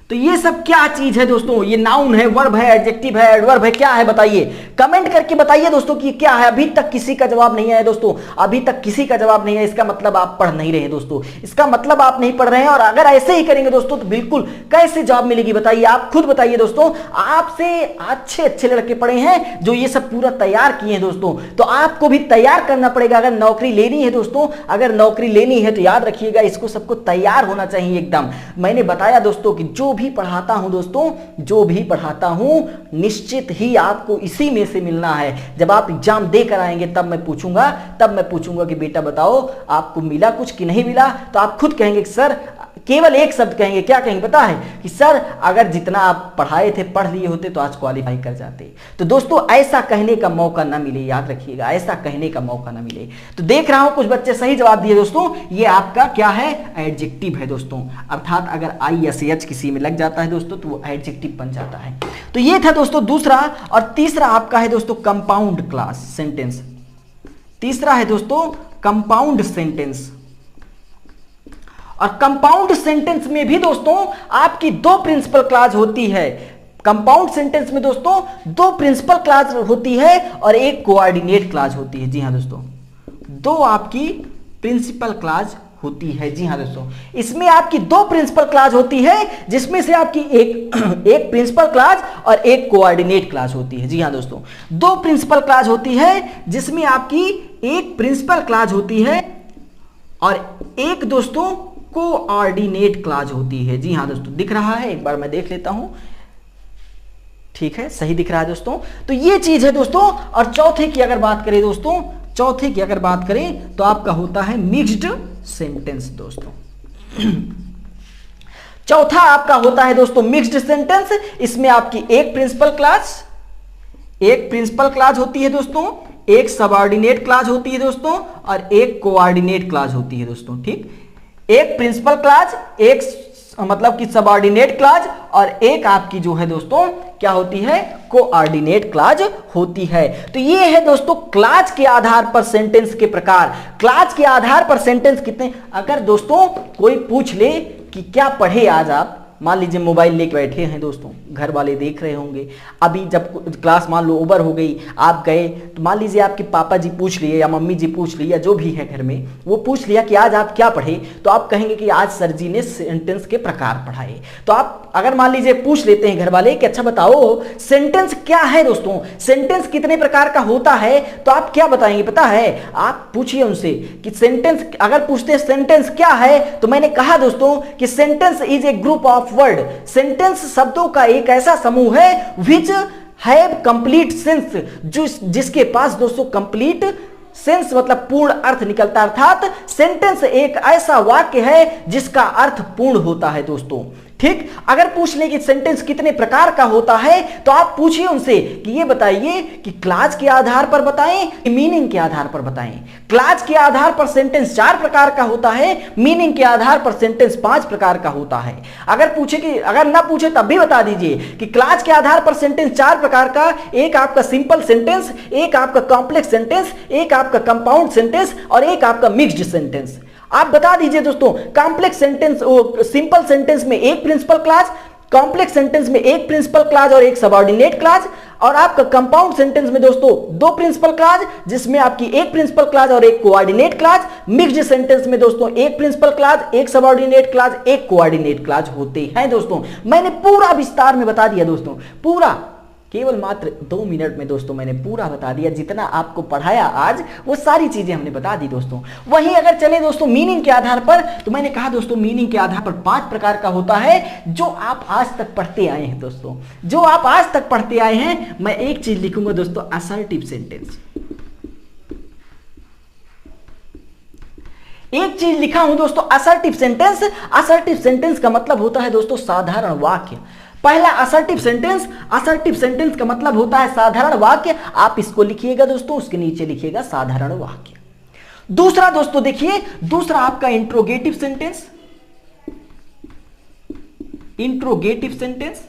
S2: तो ये सब क्या चीज है दोस्तों, ये नाउन है, वर्ब है, एडजेक्टिव है, एडवर्ब है, क्या है बताइए। कमेंट करके बताइए दोस्तों कि क्या है। अभी तक किसी का जवाब नहीं आया दोस्तों, अभी तक किसी का जवाब नहीं है। इसका मतलब आप पढ़ नहीं रहे दोस्तों, इसका मतलब आप नहीं पढ़ रहे हैं। और अगर ऐसे ही करेंगे दोस्तों तो बिल्कुल कैसे जवाब मिलेगी बताइए, आप खुद बताइए दोस्तों। आपसे अच्छे लड़के पढ़े हैं जो ये सब पूरा तैयार किए हैं दोस्तों, तो आपको भी तैयार करना पड़ेगा। अगर नौकरी लेनी है दोस्तों, अगर नौकरी लेनी है तो याद रखिएगा, इसको सबको तैयार होना चाहिए एकदम। मैंने बताया दोस्तों कि जो भी पढ़ाता हूं दोस्तों, जो भी पढ़ाता हूं, निश्चित ही आपको इसी में से मिलना है। जब आप एग्जाम देकर आएंगे तब मैं पूछूंगा कि बेटा बताओ आपको मिला कुछ कि नहीं मिला। तो आप खुद कहेंगे कि सर, केवल एक शब्द कहेंगे, क्या कहेंगे पता है, कि सर अगर जितना आप पढ़ाए थे, पढ़ लिए होते तो आज क्वालिफाई कर जाते। तो दोस्तों ऐसा कहने का मौका ना मिले, याद रखिएगा, ऐसा कहने का मौका ना मिले। तो देख रहा हूं कुछ बच्चे सही जवाब दिए दोस्तों, ये आपका क्या है, एडजेक्टिव है दोस्तों, अर्थात अगर ISH किसी में लग जाता है दोस्तों तो वो एडजेक्टिव बन जाता है। तो ये था दोस्तों दूसरा। और तीसरा आपका है दोस्तों कंपाउंड क्लॉज सेंटेंस। तीसरा है दोस्तों कंपाउंड सेंटेंस। और कंपाउंड सेंटेंस में भी दोस्तों आपकी 2 प्रिंसिपल क्लॉज होती है। कंपाउंड सेंटेंस में दोस्तों 2 प्रिंसिपल क्लॉज होती है और एक कोऑर्डिनेट क्लॉज होती है। जी हां दोस्तों, 2 आपकी प्रिंसिपल क्लॉज होती है। जी हां दोस्तों, इसमें आपकी 2 प्रिंसिपल क्लॉज होती है, जिसमें से आपकी एक प्रिंसिपल क्लॉज और एक कोऑर्डिनेट क्लॉज होती है। जी हां दोस्तों, 2 प्रिंसिपल क्लॉज होती है, जिसमें आपकी एक प्रिंसिपल क्लॉज होती है और एक दोस्तों कोऑर्डिनेट क्लॉज होती है। जी हां दोस्तों, दिख रहा है, एक बार मैं देख लेता हूं। ठीक है, सही दिख रहा है दोस्तों। तो ये चीज है दोस्तों। और चौथे की अगर बात करें दोस्तों, तो आपका होता है मिक्स्ड सेंटेंस दोस्तों। चौथा आपका होता है दोस्तों मिक्स्ड सेंटेंस। इसमें आपकी एक प्रिंसिपल क्लॉज होती है दोस्तों, एक सबऑर्डिनेट क्लॉज होती है दोस्तों, और एक कोऑर्डिनेट क्लॉज होती है दोस्तों। ठीक, एक प्रिंसिपल क्लॉज, एक मतलब कि सबऑर्डिनेट क्लॉज, और एक आपकी जो है दोस्तों क्या होती है, कोऑर्डिनेट क्लॉज होती है। तो ये है दोस्तों क्लॉज के आधार पर सेंटेंस के प्रकार। क्लॉज के आधार पर सेंटेंस कितने, अगर दोस्तों कोई पूछ ले कि क्या पढ़े आज आप, मान लीजिए मोबाइल लेके बैठे हैं दोस्तों, घर वाले देख रहे होंगे, अभी जब क्लास मान लो ओवर हो गई, आप गए, तो मान लीजिए आपके पापा जी पूछ लिए या मम्मी जी पूछ ली या जो भी है घर में, वो पूछ लिया कि आज आप क्या पढ़े, तो आप कहेंगे कि आज सर जी ने सेंटेंस के प्रकार पढ़ाए। तो आप अगर मान लीजिए पूछ लेते हैं घर वाले कि अच्छा बताओ सेंटेंस क्या है दोस्तों, सेंटेंस कितने प्रकार का होता है, तो आप क्या बताएंगे पता है, आप पूछिए उनसे कि सेंटेंस, अगर पूछते हैं सेंटेंस क्या है, तो मैंने कहा दोस्तों कि sentence is a group of word. Sentence शब्दों का एक ऐसा समूह है विच हैव कंप्लीट सेंस, जिसके पास दोस्तों कंप्लीट सेंस मतलब पूर्ण अर्थ निकलता है, अर्थात सेंटेंस एक ऐसा वाक्य है जिसका अर्थ पूर्ण होता है दोस्तों। ठीक, अगर पूछ ले कि सेंटेंस कितने प्रकार का होता है, तो आप पूछिए उनसे कि ये बताइए कि क्लॉज के आधार पर बताएं, मीनिंग के आधार पर बताएं। क्लॉज के आधार पर सेंटेंस 4 प्रकार का होता है, मीनिंग के आधार पर सेंटेंस 5 प्रकार का होता है। अगर पूछे कि, अगर ना पूछे तब भी बता दीजिए कि क्लॉज के आधार पर सेंटेंस 4 प्रकार का, एक आपका सिंपल सेंटेंस, एक आपका कॉम्प्लेक्स सेंटेंस, एक आपका कंपाउंड सेंटेंस और एक आपका मिक्स्ड सेंटेंस। आप बता दीजिए दोस्तों, कॉम्प्लेक्स सेंटेंस, सिंपल सेंटेंस में एक प्रिंसिपल क्लॉज, कॉम्प्लेक्स सेंटेंस में एक प्रिंसिपल क्लॉज और एक सबऑर्डिनेट क्लॉज, और आपका कंपाउंड सेंटेंस में दोस्तों 2 प्रिंसिपल क्लॉज जिसमें आपकी एक प्रिंसिपल क्लॉज और एक कोऑर्डिनेट क्लॉज, मिक्स्ड सेंटेंस में दोस्तों एक प्रिंसिपल क्लॉज, एक सबऑर्डिनेट क्लॉज, एक कोऑर्डिनेट क्लॉज होते हैं दोस्तों। मैंने पूरा विस्तार में बता दिया दोस्तों, पूरा केवल मात्र 2 मिनट में दोस्तों मैंने पूरा बता दिया, जितना आपको पढ़ाया आज वो सारी चीजें हमने बता दी दोस्तों। वहीं अगर चले दोस्तों मीनिंग के आधार पर, तो मैंने कहा दोस्तों मीनिंग के आधार पर 5 प्रकार का होता है जो आप आज तक पढ़ते आए हैं दोस्तों, जो आप आज तक पढ़ते आए हैं। मैं एक चीज लिखूंगा दोस्तों, असर्टिव सेंटेंस। एक चीज लिखा हूं दोस्तों, असर्टिव सेंटेंस। असर्टिव सेंटेंस का मतलब होता है दोस्तों साधारण वाक्य। पहला असर्टिव सेंटेंस, असर्टिव सेंटेंस का मतलब होता है साधारण वाक्य। आप इसको लिखिएगा दोस्तों, उसके नीचे लिखिएगा साधारण वाक्य। दूसरा दोस्तों देखिए, दूसरा आपका इंट्रोगेटिव सेंटेंस। इंट्रोगेटिव सेंटेंस,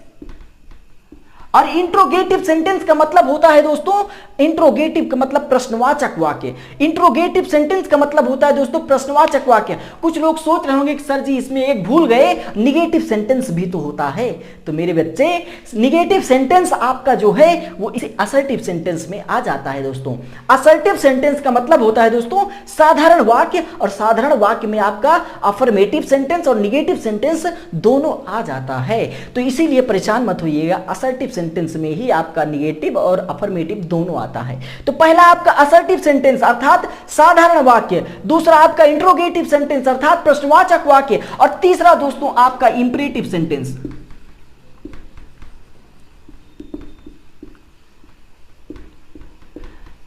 S2: और इंट्रोगेटिव सेंटेंस का मतलब होता है दोस्तों, इंट्रोगेटिव का मतलब प्रश्नवाचक वाक्य। इंट्रोगेटिव सेंटेंस का मतलब होता है दोस्तों प्रश्नवाचक वाक्य। कुछ लोग सोच रहे होंगे कि सर जी इसमें एक भूल गए, निगेटिव सेंटेंस भी तो होता है। तो मेरे बच्चे, निगेटिव सेंटेंस आपका जो है वो इसे असर्टिव सेंटेंस में आ जाता है दोस्तों। असर्टिव सेंटेंस का मतलब होता है दोस्तों साधारण वाक्य, और साधारण वाक्य में आपका अफर्मेटिव सेंटेंस और निगेटिव सेंटेंस दोनों आ जाता है। तो इसीलिए परेशान मत होइएगा, असर्टिव सेंटेंस में ही आपका निगेटिव और अफर्मेटिव दोनों आता है। तो पहला आपका असर्टिव सेंटेंस अर्थात साधारण वाक्य, दूसरा आपका इंट्रोगेटिव सेंटेंस अर्थात प्रश्नवाचक वाक्य, और तीसरा दोस्तों आपका इंपरेटिव सेंटेंस।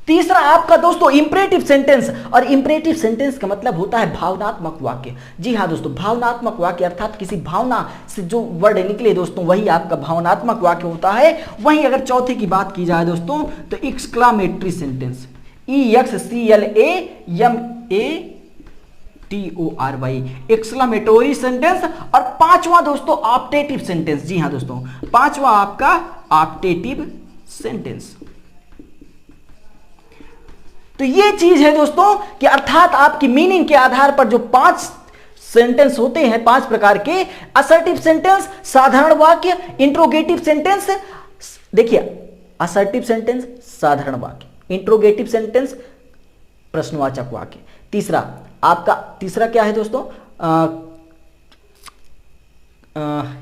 S2: तीसरा आपका दोस्तों इंपरेटिव सेंटेंस, और इंपरेटिव सेंटेंस का मतलब होता है भावनात्मक वाक्य। जी हाँ दोस्तों, भावनात्मक वाक्य अर्थात किसी भावना से जो वर्ड निकले दोस्तों वही आपका भावनात्मक वाक्य होता है। वहीं अगर चौथे की बात की जाए दोस्तों तो एक्सक्लामेटरी सेंटेंस, EXCLAMATORY, एक्सक्लामेटोरी सेंटेंस। और पांचवा दोस्तों ऑप्टेटिव सेंटेंस। जी हाँ दोस्तों, पांचवा आपका ऑप्टेटिव सेंटेंस। तो ये चीज है दोस्तों कि अर्थात आपकी मीनिंग के आधार पर जो 5 सेंटेंस होते हैं 5 प्रकार के, असर्टिव सेंटेंस, साधारण वाक्य, इंट्रोगेटिव सेंटेंस। देखिए, असर्टिव सेंटेंस साधारण वाक्य, इंट्रोगेटिव सेंटेंस प्रश्नवाचक वाक्य, तीसरा आपका, तीसरा क्या है दोस्तों,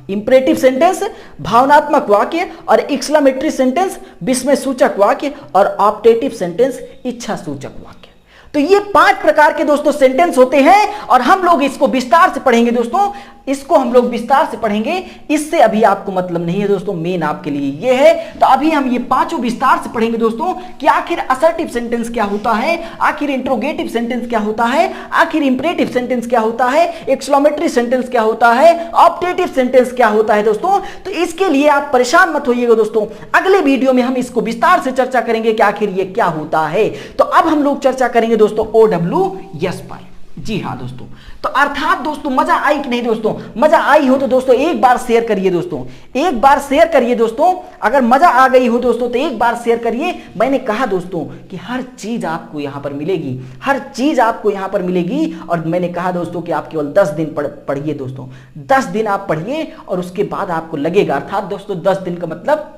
S2: इंपरेटिव सेंटेंस भावनात्मक वाक्य, और एक्सक्लामेटरी सेंटेंस विस्मय सूचक वाक्य, और ऑप्टेटिव सेंटेंस इच्छा सूचक वाक्य। तो ये 5 प्रकार के दोस्तों सेंटेंस होते हैं, और हम लोग इसको विस्तार से पढ़ेंगे दोस्तों, इसको हम लोग विस्तार से पढ़ेंगे। इससे अभी आपको मतलब नहीं है दोस्तों, मेन आपके लिए ये है। तो अभी हम ये 5 विस्तार से पढ़ेंगे दोस्तों कि आखिर असर्टिव सेंटेंस क्या होता है, आखिर इंट्रोगेटिव सेंटेंस क्या होता है, आखिर इंपरेटिव सेंटेंस क्या होता है, एक्सक्लामेटरी सेंटेंस क्या होता है, ऑप्टेटिव सेंटेंस क्या होता है दोस्तों। तो इसके लिए आप परेशान मत होइएगा दोस्तों, अगले वीडियो में हम इसको विस्तार से चर्चा करेंगे कि आखिर ये क्या होता है। तो अब हम लोग चर्चा करेंगे दोस्तों OWS पर। जी हाँ दोस्तों, तो अर्थात दोस्तों मजा आई कि नहीं दोस्तों? मजा आई हो तो दोस्तों एक बार शेयर करिए दोस्तों, एक बार शेयर करिए दोस्तों। अगर मजा आ गई हो दोस्तों तो एक बार शेयर करिए। मैंने कहा दोस्तों कि हर चीज आपको यहां पर मिलेगी, हर चीज आपको यहां पर मिलेगी। और मैंने कहा दोस्तों कि आप केवल 10 दिन पढ़िए दोस्तों, 10 दिन आप पढ़िए और उसके बाद आपको लगेगा, अर्थात दोस्तों 10 दिन का मतलब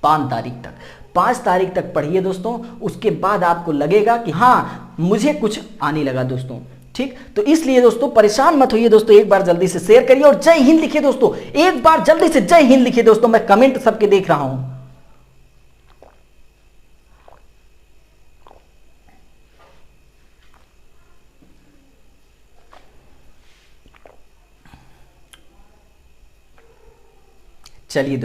S2: 5 तारीख तक, 5 तारीख तक पढ़िए दोस्तों। उसके बाद आपको लगेगा कि हाँ मुझे कुछ आने लगा दोस्तों, ठीक। तो इसलिए दोस्तों परेशान मत होइए दोस्तों, एक बार जल्दी से शेयर करिए और जय हिंद लिखिए दोस्तों, एक बार जल्दी से जय हिंद लिखिए दोस्तों। मैं कमेंट सबके देख रहा हूं। चलिए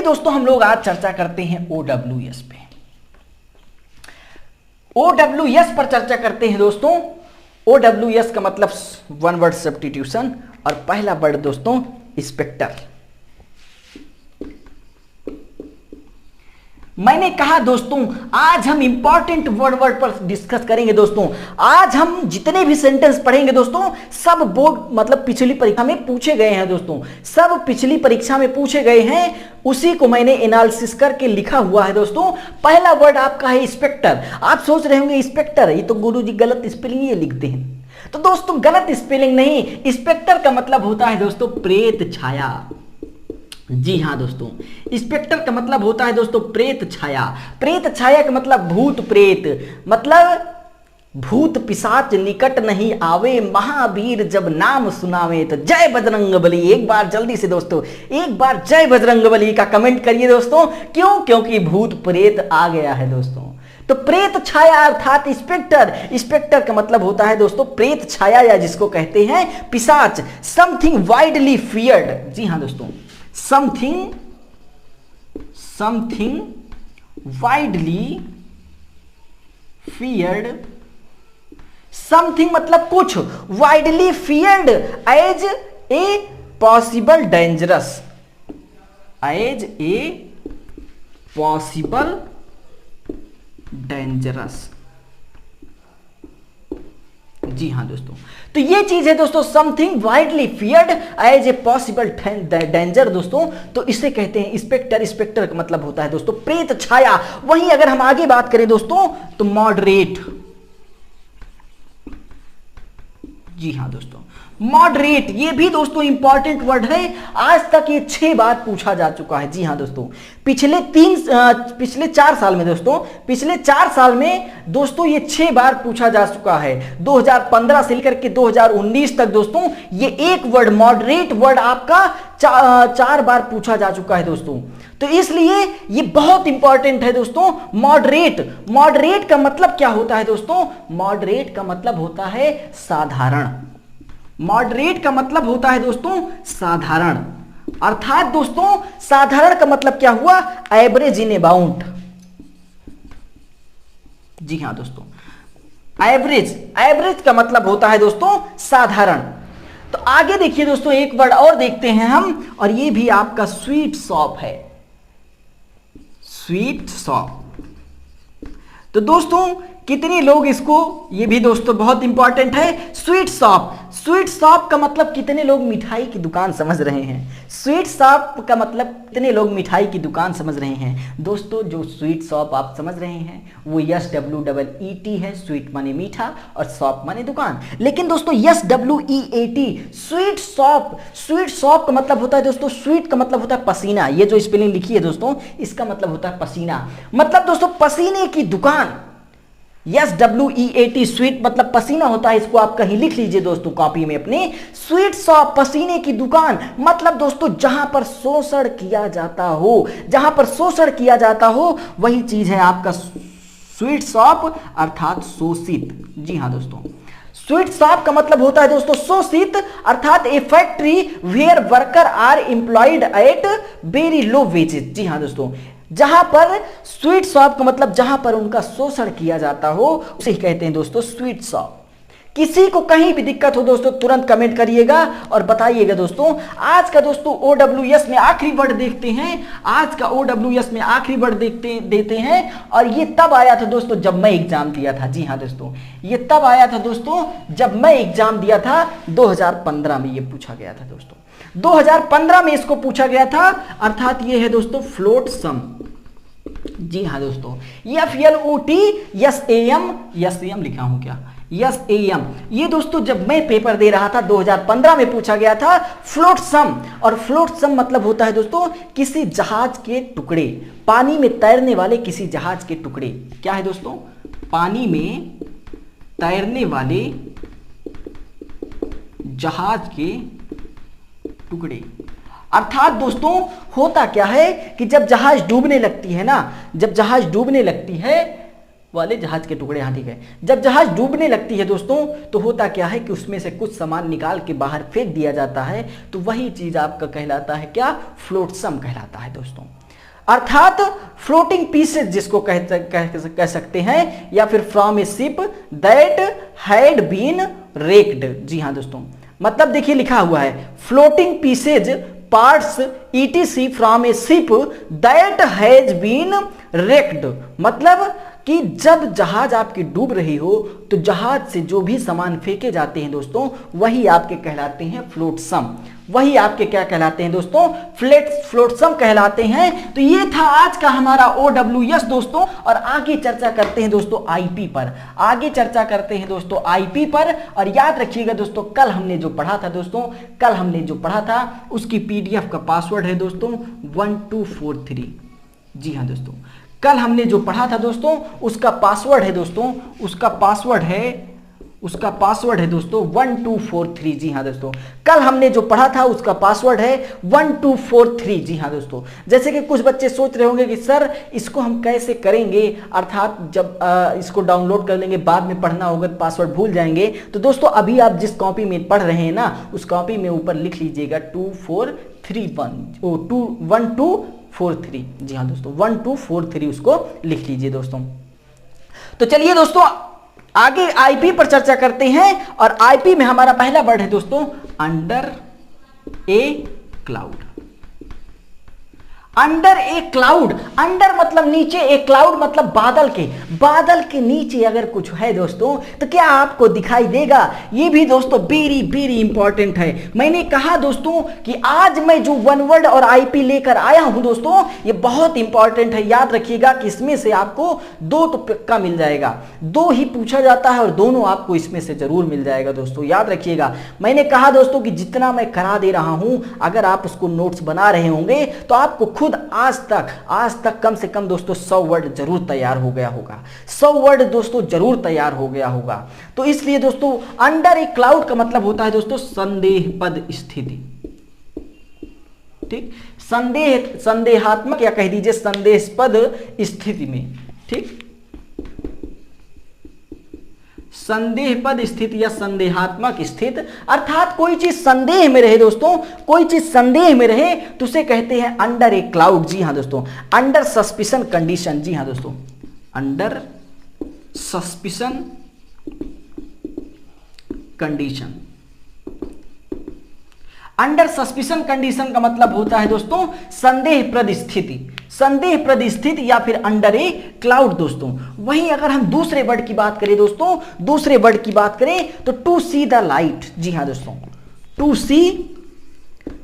S2: दोस्तों हम लोग आज चर्चा करते हैं OWS पे। OWS पर चर्चा करते हैं दोस्तों। OWS का मतलब वन वर्ड सब्स्टिट्यूशन, और पहला वर्ड दोस्तों इंस्पेक्टर। मैंने कहा दोस्तों आज हम इंपॉर्टेंट वर्ड पर डिस्कस करेंगे दोस्तों। आज हम जितने भी सेंटेंस पढ़ेंगे दोस्तों सब बोर्ड मतलब पिछली परीक्षा में पूछे गए हैं दोस्तों, सब पिछली परीक्षा में पूछे गए हैं, उसी को मैंने एनालिसिस करके लिखा हुआ है दोस्तों। पहला वर्ड आपका है इंस्पेक्टर। आप सोच रहे होंगे इंस्पेक्टर, ये तो गुरुजी गलत स्पेलिंग ये लिखते हैं। तो दोस्तों गलत स्पेलिंग नहीं, इंस्पेक्टर का मतलब होता है दोस्तों प्रेत छाया। जी हाँ दोस्तों, इंस्पेक्टर का मतलब होता है दोस्तों प्रेत छाया। प्रेत छाया का मतलब भूत प्रेत, मतलब भूत पिशाच निकट नहीं आवे, महावीर जब नाम सुनावे। तो जय बजरंगबली, एक बार जल्दी से दोस्तों एक बार जय बजरंगबली का कमेंट करिए दोस्तों। क्यों? क्योंकि भूत प्रेत आ गया है दोस्तों। तो प्रेत छाया अर्थात इंस्पेक्टर। इंस्पेक्टर का मतलब होता है दोस्तों प्रेत छाया, या जिसको कहते हैं पिशाच। Something widely feared. जी हाँ दोस्तों, समथिंग वाइडली फियर्ड। समथिंग मतलब कुछ, widely feared as a possible dangerous, as a possible dangerous. जी हाँ दोस्तों, तो ये चीज है दोस्तों something widely feared as a possible danger दोस्तों। तो इसे कहते हैं इंस्पेक्टर। इंस्पेक्टर का मतलब होता है दोस्तों प्रेत छाया। वहीं अगर हम आगे बात करें दोस्तों तो मॉडरेट। जी हाँ दोस्तों, मॉडरेट ये भी दोस्तों इंपॉर्टेंट वर्ड है। आज तक ये 6 बार पूछा जा चुका है। जी हाँ दोस्तों, पिछले 4 साल में दोस्तों, पिछले 4 साल में दोस्तों ये 6 बार पूछा जा चुका है। 2015 से लेकर के 2019 तक दोस्तों ये एक वर्ड मॉडरेट वर्ड आपका 4 बार पूछा जा चुका है दोस्तों। तो इसलिए ये बहुत इंपॉर्टेंट है दोस्तों मॉडरेट। मॉडरेट का मतलब क्या होता है दोस्तों? मॉडरेट का मतलब होता है साधारण। मॉडरेट का मतलब होता है दोस्तों साधारण। अर्थात दोस्तों साधारण का मतलब क्या हुआ? Average in about. जी हां दोस्तों, एवरेज का मतलब होता है दोस्तों साधारण। तो आगे देखिए दोस्तों एक वर्ड और देखते हैं हम, और ये भी आपका स्वीट शॉप है। Sweet shop. तो दोस्तों कितने लोग इसको, ये भी दोस्तों बहुत इंपॉर्टेंट है। स्वीट शॉप, स्वीट शॉप का मतलब कितने लोग मिठाई की दुकान समझ रहे हैं? स्वीट शॉप का मतलब कितने लोग मिठाई की दुकान समझ रहे हैं? दोस्तों जो स्वीट शॉप आप समझ रहे हैं वो SWEET है। स्वीट माने मीठा और शॉप माने दुकान। लेकिन दोस्तों SWEET sweet shop, sweet shop का मतलब होता है दोस्तों, स्वीट का मतलब होता है पसीना। ये जो स्पेलिंग लिखी है दोस्तों इसका मतलब होता है पसीना, मतलब दोस्तों पसीने की दुकान। SWEET स्वीट मतलब पसीना होता है। इसको आप कहीं लिख लीजिए दोस्तों कॉपी में अपने। स्वीट शॉप पसीने की दुकान, मतलब दोस्तों जहां पर शोषण किया जाता हो, जहां पर शोषण किया जाता हो वही चीज है आपका स्वीट शॉप अर्थात शोषित। जी हां दोस्तों, स्वीट शॉप का मतलब होता है दोस्तों शोषित, अर्थात a factory where worker are employed at very low wages. जी हां दोस्तों, जहां पर स्वीट शॉप का मतलब जहां पर उनका शोषण किया जाता हो उसे कहते हैं दोस्तों स्वीट शॉप। किसी को कहीं भी दिक्कत हो दोस्तों तुरंत कमेंट करिएगा और बताइएगा दोस्तों। आज का दोस्तों OWS में आखिरी वर्ड देखते हैं, आज का OWS में आखिरी वर्ड देते हैं। और ये तब आया था दोस्तों जब मैं एग्जाम दिया था। जी हाँ दोस्तों, ये तब आया था दोस्तों जब मैं एग्जाम दिया था। 2015 में ये पूछा गया था दोस्तों, 2015 में इसको पूछा गया था। अर्थात ये है दोस्तों फ्लोट सम। जी हाँ दोस्तों, FLOT SAM लिखा हूं क्या, SAM। ये दोस्तों जब मैं पेपर दे रहा था 2015 में पूछा गया था फ्लोट सम। और फ्लोट सम मतलब होता है दोस्तों किसी जहाज के टुकड़े, पानी में तैरने वाले किसी जहाज के टुकड़े। क्या है दोस्तों, पानी में तैरने वाले जहाज के टुकड़े। अर्थात दोस्तों होता क्या है कि जब जहाज डूबने लगती है ना, जब जहाज डूबने लगती है वाले जहाज के टुकड़े, हाँ ठीक है, जब जहाज डूबने लगती है दोस्तों तो होता क्या है कि उसमें से कुछ सामान निकाल के बाहर फेंक दिया जाता है। तो वही चीज आपका कहलाता है क्या, फ्लोटसम कहलाता है दोस्तों। अर्थात फ्लोटिंग पीसेज जिसको कह सकते हैं, या फिर from a ship that had been wrecked. जी हाँ दोस्तों, मतलब देखिए लिखा हुआ है floating pieces parts ETC from a ship that has been wrecked. मतलब कि जब जहाज आपकी डूब रही हो तो जहाज से जो भी सामान फेंके जाते हैं दोस्तों वही आपके कहलाते हैं फ्लोटसम। वही आपके क्या कहलाते हैं दोस्तों, फ्लोटसम कहलाते हैं। तो ये था आज का हमारा OWS दोस्तों। और आगे चर्चा करते हैं दोस्तों IP पर, आगे चर्चा करते हैं दोस्तों IP पर। और याद रखिएगा दोस्तों, कल हमने जो पढ़ा था दोस्तों, कल हमने जो पढ़ा था उसकी PDF का पासवर्ड है दोस्तों 1243। जी हाँ दोस्तों, कल हमने जो पढ़ा था दोस्तों उसका पासवर्ड है दोस्तों, उसका पासवर्ड है दोस्तों 1243। जी हाँ दोस्तों, कल हमने जो पढ़ा था उसका पासवर्ड है 1243। जी हाँ दोस्तों, जैसे कि कुछ बच्चे सोच रहे होंगे कि सर इसको हम कैसे करेंगे, अर्थात जब इसको डाउनलोड कर लेंगे बाद में पढ़ना होगा तो पासवर्ड भूल जाएंगे। तो दोस्तों अभी आप जिस कॉपी में पढ़ रहे हैं ना उस कॉपी में ऊपर लिख लीजिएगा 1243। जी हाँ दोस्तों, 1243 उसको लिख लीजिए दोस्तों। तो चलिए दोस्तों आगे IP पर चर्चा करते हैं। और IP में हमारा पहला वर्ड है दोस्तों अंडर ए क्लाउड। अंडर ए क्लाउड, अंडर मतलब नीचे, ए क्लाउड मतलब बादल के नीचे अगर कुछ है दोस्तों तो क्या आपको दिखाई देगा। ये भी दोस्तों वेरी वेरी इंपॉर्टेंट है। मैंने कहा दोस्तों कि आज मैं जो वन वर्ड और IP लेकर आया हूं दोस्तों ये बहुत इंपॉर्टेंट है। याद रखिएगा कि इसमें से आपको 2 तो पक्का मिल जाएगा, 2 ही पूछा जाता है और दोनों आपको इसमें से जरूर मिल जाएगा दोस्तों। याद रखिएगा, मैंने कहा दोस्तों कि जितना मैं करा दे रहा हूं अगर आप उसको नोट्स बना रहे होंगे तो आपको खुद आज तक कम से कम दोस्तों 100 वर्ड जरूर तैयार हो गया होगा, 100 वर्ड दोस्तों जरूर तैयार हो गया होगा। तो इसलिए दोस्तों अंडर ए क्लाउड का मतलब होता है दोस्तों संदेहपद स्थिति। ठीक, संदेहात्मक या कह दीजिए संदेहास्पद स्थिति में। ठीक, संदेहपद स्थिति या संदेहात्मक स्थिति, अर्थात कोई चीज संदेह में रहे दोस्तों, कोई चीज संदेह में रहे तो उसे कहते हैं अंडर ए क्लाउड। जी हाँ दोस्तों, अंडर सस्पिशन कंडीशन। जी हाँ दोस्तों, under suspicion condition. Under suspicion condition का मतलब होता है दोस्तों संदेहप्रद स्थिति, संदेहप्रद स्थिति या फिर अंडर ए क्लाउड दोस्तों। वहीं अगर हम दूसरे वर्ड की बात करें दोस्तों, दूसरे वर्ड की बात करें तो टू सी द लाइट। जी हाँ दोस्तों, टू सी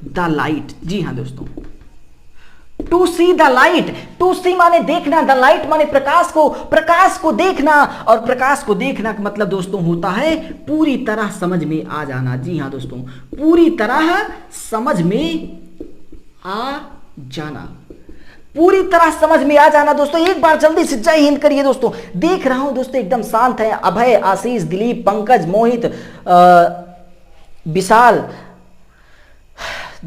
S2: द लाइट। जी हाँ दोस्तों, to see the light, to see माने देखना, द लाइट माने प्रकाश को देखना। और प्रकाश को देखना का मतलब दोस्तों होता है पूरी तरह समझ में आ जाना। जी हाँ दोस्तों, पूरी तरह समझ में आ जाना, पूरी तरह समझ में आ जाना दोस्तों। एक बार जल्दी से जय हिंद करिए दोस्तों। देख रहा हूं दोस्तों एकदम शांत है, अभय, आशीष, दिलीप, पंकज, मोहित, विशाल,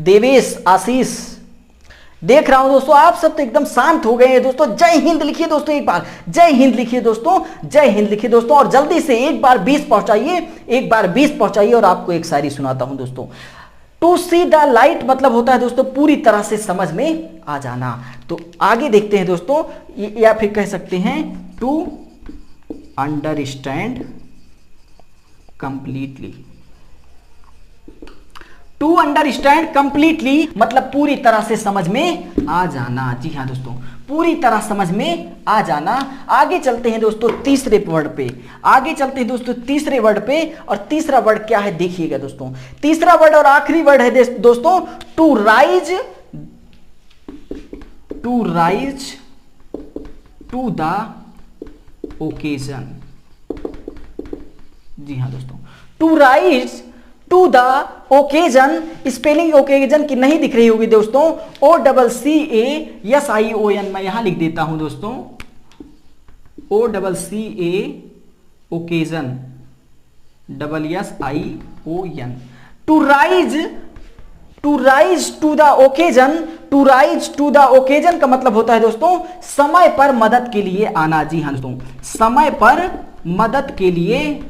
S2: देवेश, आशीष, देख रहा हूं दोस्तों आप सब तो एकदम शांत हो गए हैं दोस्तों। जय हिंद लिखिए दोस्तों, एक बार जय हिंद लिखिए दोस्तों, जय हिंद लिखिए दोस्तों। और जल्दी से एक बार 20 पहुंचाइए, एक बार 20 पहुंचाइए। और आपको एक शायरी सुनाता हूं दोस्तों। टू सी द लाइट मतलब होता है दोस्तों पूरी तरह से समझ में आ जाना। तो आगे देखते हैं दोस्तों, या फिर कह सकते हैं to understand completely. To understand completely मतलब पूरी तरह से समझ में आ जाना। जी हाँ दोस्तों, पूरी तरह समझ में आ जाना। आगे चलते हैं दोस्तों तीसरे वर्ड पे। आगे चलते हैं दोस्तों तीसरे वर्ड पे, और तीसरा वर्ड क्या है देखिएगा दोस्तों। तीसरा वर्ड और आखिरी वर्ड है दोस्तों to rise. To rise to the occasion. जी हाँ दोस्तों, to rise to the occasion. Spelling occasion की नहीं दिख रही होगी दोस्तों, OCCASION मैं यहां लिख देता हूं दोस्तों, OCCA occasion, SSION। To rise to the occasion. To rise to the occasion का मतलब होता है दोस्तों समय पर मदद के लिए आना। जी हाँ दोस्तों, समय पर मदद के लिए,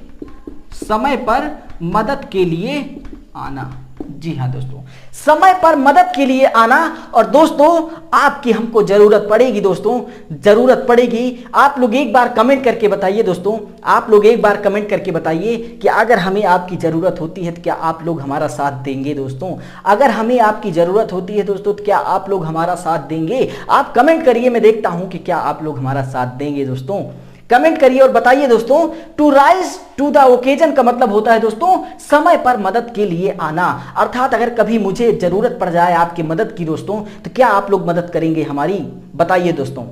S2: समय पर मदद के लिए आना। जी हाँ दोस्तों, समय पर मदद के लिए आना। और दोस्तों आपकी हमको जरूरत पड़ेगी दोस्तों, जरूरत पड़ेगी। आप लोग एक बार कमेंट करके बताइए दोस्तों, आप लोग एक बार कमेंट करके बताइए कि अगर हमें आपकी जरूरत होती है तो क्या आप लोग हमारा साथ देंगे दोस्तों। अगर हमें आपकी जरूरत होती है दोस्तों तो क्या आप लोग हमारा साथ देंगे। आप कमेंट करिए, मैं देखता हूं कि क्या आप लोग हमारा साथ देंगे दोस्तों। कमेंट करिए और बताइए दोस्तों। To rise to the occasion का मतलब होता है दोस्तों समय पर मदद के लिए आना। अर्थात अगर कभी मुझे जरूरत पड़ जाए आपकी मदद की दोस्तों तो क्या आप लोग मदद करेंगे हमारी, बताइए दोस्तों।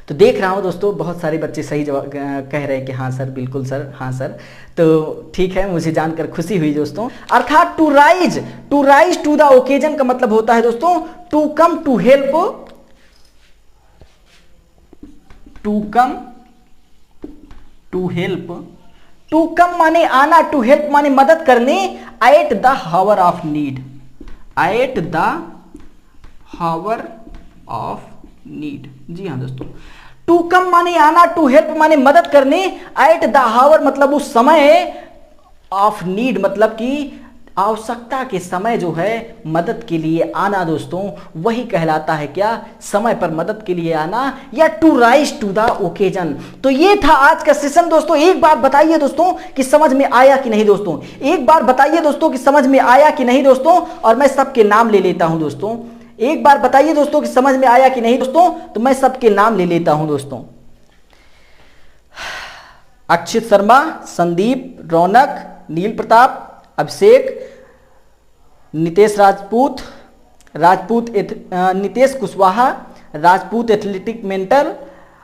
S2: तो देख रहा हूं दोस्तों बहुत सारे बच्चे सही जवाब कह रहे हैं कि हाँ सर, बिल्कुल सर, हाँ सर। तो ठीक है, मुझे जानकर खुशी हुई दोस्तों। अर्थात to rise to the occasion का मतलब होता है दोस्तों to come to help. To come to help. To come माने आना, टू हेल्प माने मदद करने। At the hour of need. At the hour of need. जी हाँ दोस्तों, टू कम माने आना, टू हेल्प माने मदद करने। एट द हावर मतलब उस समय, ऑफ नीड मतलब कि आवश्यकता के समय जो है मदद के लिए आना दोस्तों, वही कहलाता है क्या, समय पर मदद के लिए आना, या to rise to the occasion. तो ये था आज का सेशन दोस्तों। एक बार बताइए दोस्तों कि समझ में आया कि नहीं दोस्तों। एक बार बताइए दोस्तों कि समझ में आया कि नहीं दोस्तों, और मैं सबके नाम ले लेता हूं दोस्तों। एक बार बताइए दोस्तों कि समझ में आया कि नहीं दोस्तों, तो मैं सबके नाम ले लेता हूं दोस्तों। अक्षित शर्मा, संदीप, रौनक, नील प्रताप, अभिषेक, नितेश राजपूत, नितेश कुशवाहा, राजपूत एथलेटिक मेंटर,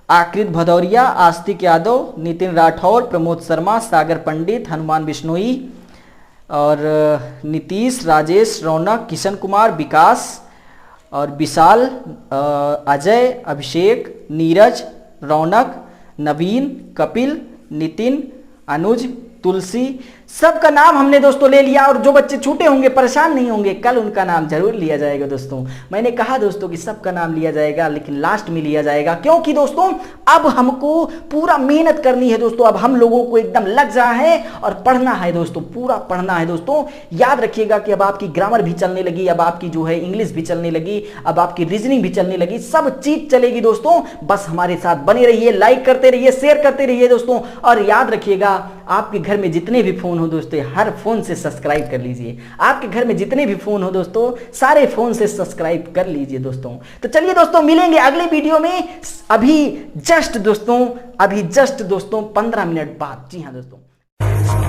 S2: आकृत भदौरिया, आस्तिक यादव, नितिन राठौर, प्रमोद शर्मा, सागर पंडित, हनुमान बिश्नोई, और नीतीश, राजेश, रौनक, किशन कुमार, विकास और विशाल, अजय, अभिषेक, नीरज, रौनक, नवीन, कपिल, नितिन, अनुज, तुलसी, सबका नाम हमने दोस्तों ले लिया। और जो बच्चे छूटे होंगे परेशान नहीं होंगे, कल उनका नाम जरूर लिया जाएगा दोस्तों। मैंने कहा दोस्तों कि सबका नाम लिया जाएगा, लेकिन लास्ट में लिया जाएगा, क्योंकि दोस्तों अब हमको पूरा मेहनत करनी है दोस्तों। अब हम लोगों को एकदम लग जा है और पढ़ना है दोस्तों, पूरा पढ़ना है दोस्तों। याद रखिएगा कि अब आपकी ग्रामर भी चलने लगी, अब आपकी जो है इंग्लिश भी चलने लगी, अब आपकी रीजनिंग भी चलने लगी, सब चीज चलेगी दोस्तों। बस हमारे साथ बने रहिए, लाइक करते रहिए, शेयर करते रहिए दोस्तों। और याद रखिएगा आपके घर में जितने भी फोन हो दोस्तों, हर फोन से सब्सक्राइब कर लीजिए। आपके घर में जितने भी फोन हो दोस्तों, सारे फोन से सब्सक्राइब कर लीजिए दोस्तों। तो चलिए दोस्तों, मिलेंगे अगले वीडियो में अभी जस्ट दोस्तों 15 मिनट बाद। जी हाँ दोस्तों।